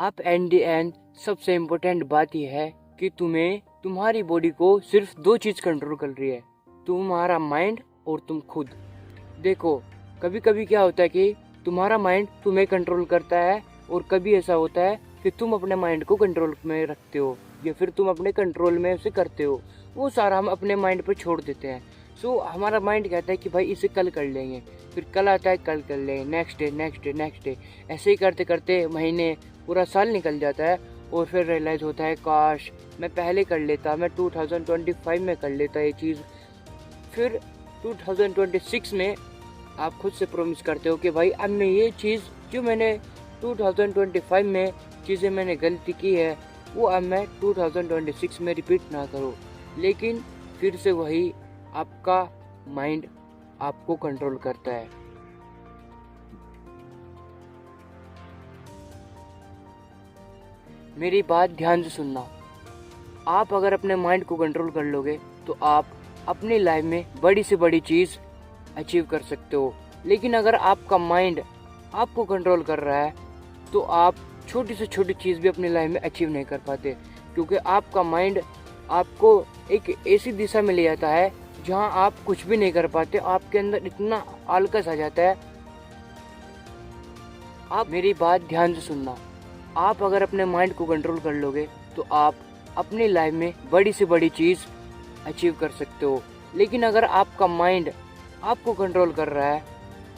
अब and the end सबसे important बात यह है कि तुम्हारी बॉडी को सिर्फ दो चीज कंट्रोल कर रही है, तुम्हारा माइंड और तुम खुद। देखो, कभी कभी क्या होता है कि तुम्हारा माइंड तुम्हें कंट्रोल करता है, और कभी ऐसा होता है कि तुम अपने माइंड को कंट्रोल में रखते हो या फिर तुम अपने कंट्रोल में उसे करते हो। वो सारा हम अपने माइंड पर छोड़ देते हैं। सो हमारा माइंड कहता है कि भाई इसे कल कर लेंगे, फिर कल आता है कल कर लेंगे, next day next day next day, ऐसे ही करते करते महीने पूरा साल निकल जाता है। और फिर रियलाइज़ होता है काश मैं पहले कर लेता, मैं 2025 में कर लेता ये चीज़। फिर 2026 में आप खुद से प्रॉमिस करते हो कि भाई अब मैं ये चीज़ जो मैंने 2025 में चीज़ें मैंने गलती की है वो अब मैं 2026 में रिपीट ना करूँ। लेकिन फिर से वही आपका माइंड आपको कंट्रोल करता है। मेरी बात ध्यान से सुनना। आप अगर अपने माइंड को कंट्रोल कर लोगे तो आप अपनी लाइफ में बड़ी से बड़ी चीज़ अचीव कर सकते हो। लेकिन अगर आपका माइंड आपको कंट्रोल कर रहा है तो आप छोटी से छोटी चीज़ भी अपनी लाइफ में अचीव नहीं कर पाते, क्योंकि आपका माइंड आपको एक ऐसी दिशा में ले जाता है जहां आप कुछ भी नहीं कर पाते। आपके अंदर इतना आलस आ जाता है। आप मेरी बात ध्यान से सुनना। आप अगर अपने माइंड को कंट्रोल कर लोगे तो आप अपनी लाइफ में बड़ी से बड़ी चीज़ अचीव कर सकते हो। लेकिन अगर आपका माइंड आपको कंट्रोल कर रहा है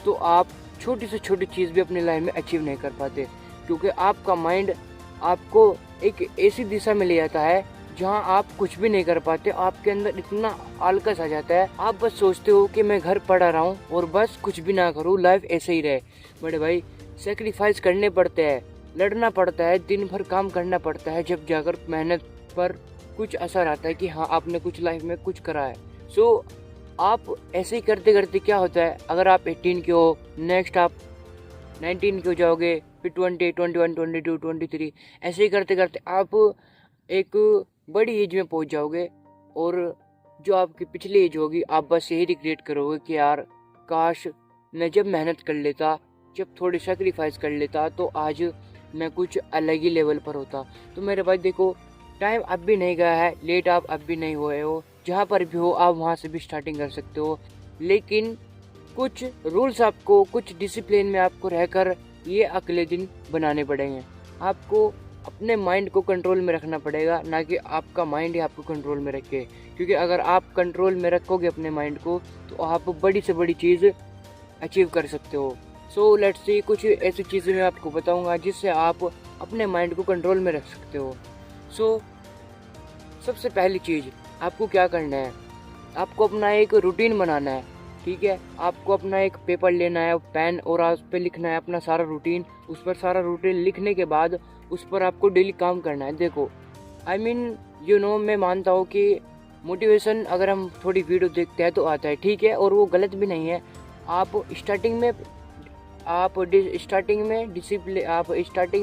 तो आप छोटी से छोटी चीज़ भी अपनी लाइफ में अचीव नहीं कर पाते, क्योंकि आपका माइंड आपको एक ऐसी दिशा में ले जाता है जहां आप कुछ भी नहीं कर पाते। आपके अंदर इतना आलस आ जाता है, आप बस सोचते हो कि मैं घर पड़ा रहा हूँ और बस कुछ भी ना करूँ, लाइफ ऐसे ही रहे। बड़े भाई, सेक्रीफाइस करने पड़ते हैं, लड़ना पड़ता है, दिन भर काम करना पड़ता है, जब जाकर मेहनत पर कुछ असर आता है कि हाँ आपने कुछ लाइफ में कुछ करा है। सो आप ऐसे ही करते करते क्या होता है, अगर आप 18 के हो, नेक्स्ट आप 19 के हो जाओगे, फिर 20, 21, 22, 23, ऐसे ही करते करते आप एक बड़ी एज में पहुंच जाओगे। और जो आपकी पिछली एज होगी आप बस यही रिग्रेट करोगे कि यार काश मैं जब मेहनत कर लेता, जब थोड़ी सेक्रीफाइस कर लेता तो आज मैं कुछ अलग ही लेवल पर होता। तो मेरे भाई देखो, टाइम अब भी नहीं गया है, लेट आप अब भी नहीं हुए हो, जहाँ पर भी हो आप वहाँ से भी स्टार्टिंग कर सकते हो। लेकिन कुछ रूल्स आपको, कुछ डिसिप्लिन में आपको रहकर ये अगले दिन बनाने पड़ेंगे। आपको अपने माइंड को कंट्रोल में रखना पड़ेगा, ना कि आपका माइंड ही आपको कंट्रोल में रखे। क्योंकि अगर आप कंट्रोल में रखोगे अपने माइंड को तो आप बड़ी से बड़ी चीज़ अचीव कर सकते हो। सो लेट्स सी, कुछ ऐसी चीज़ें मैं आपको बताऊंगा जिससे आप अपने माइंड को कंट्रोल में रख सकते हो। सो सबसे पहली चीज़ आपको क्या करना है, आपको अपना एक रूटीन बनाना है। ठीक है, आपको अपना एक पेपर लेना है, पेन, और उस पर लिखना है अपना सारा रूटीन। उस पर सारा रूटीन लिखने के बाद उस पर आपको डेली काम करना है। देखो, आई मीन मैं मानता हूँ कि मोटिवेशन अगर हम थोड़ी वीडियो देखते हैं तो आता है, ठीक है, और वो गलत भी नहीं है। आप स्टार्टिंग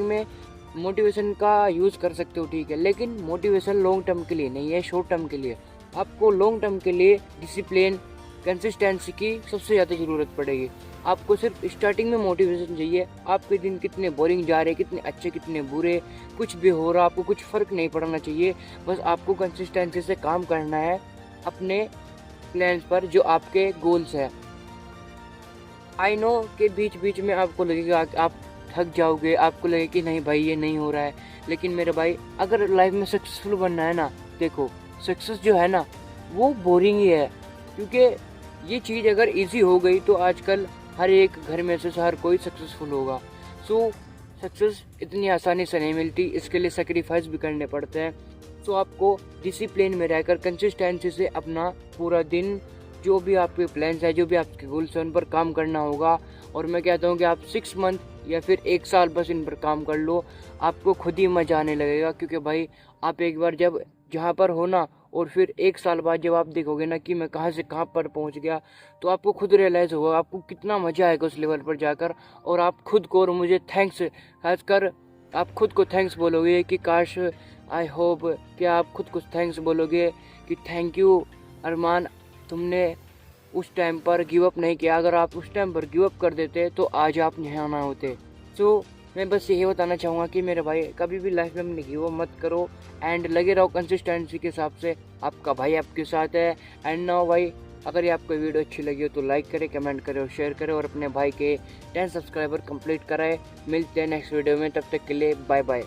में मोटिवेशन का यूज़ कर सकते हो, ठीक है, लेकिन मोटिवेशन लॉन्ग टर्म के लिए नहीं है, शॉर्ट टर्म के लिए। आपको लॉन्ग टर्म के लिए डिसिप्लिन, कंसिस्टेंसी की सबसे ज़्यादा ज़रूरत पड़ेगी। आपको सिर्फ स्टार्टिंग में मोटिवेशन चाहिए। आपके दिन कितने बोरिंग जा रहे, कितने अच्छे कितने बुरे, कुछ भी हो रहा, आपको कुछ फ़र्क नहीं पड़ना चाहिए। बस आपको कंसिस्टेंसी से काम करना है अपने प्लान्स पर, जो आपके गोल्स है। आई नो कि बीच बीच में आपको लगेगा कि आप थक जाओगे, आपको लगे कि नहीं भाई ये नहीं हो रहा है। लेकिन मेरे भाई, अगर लाइफ में सक्सेसफुल बनना है ना, देखो सक्सेस जो है ना वो बोरिंग ही है। क्योंकि ये चीज़ अगर इजी हो गई तो आजकल हर एक घर में से हर कोई सक्सेसफुल होगा। सो सक्सेस इतनी आसानी से नहीं मिलती, इसके लिए सेक्रीफाइस भी करने पड़ते हैं। सो आपको डिसिप्लिन में रहकर कंसिस्टेंसी से अपना पूरा दिन, जो भी आपके प्लान्स है, जो भी आपके गोल्स हैं, उन पर काम करना होगा। और मैं कहता हूँ कि आप 6 मंथ या फिर 1 साल बस इन पर काम कर लो, आपको खुद ही मजा आने लगेगा। क्योंकि भाई आप एक बार जब जहाँ पर हो ना, और फिर 1 साल बाद जब आप देखोगे ना कि मैं कहाँ से कहाँ पर पहुँच गया, तो आपको खुद रियलाइज़ होगा, आपको कितना मज़ा आएगा उस लेवल पर जाकर। और आप खुद को और मुझे थैंक्स, खासकर आप खुद को थैंक्स बोलोगे कि काश, आई होप कि आप खुद को थैंक्स बोलोगे कि थैंक यू अरमान, तुमने उस टाइम पर गिव अप नहीं किया। अगर आप उस टाइम पर गिव अप कर देते तो आज आप यहाँ ना होते। सो मैं बस यही बताना चाहूँगा कि मेरे भाई कभी भी लाइफ में अपनी गिव अप मत करो एंड लगे रहो कंसिस्टेंसी के हिसाब से। आपका भाई आपके साथ है। एंड नाउ भाई, अगर ये आपको वीडियो अच्छी लगी हो तो लाइक करें, कमेंट करें और शेयर करें और अपने भाई के 10 सब्सक्राइबर कंप्लीट कराएं। मिलते हैं नेक्स्ट वीडियो में, तब तक के लिए बाय बाय।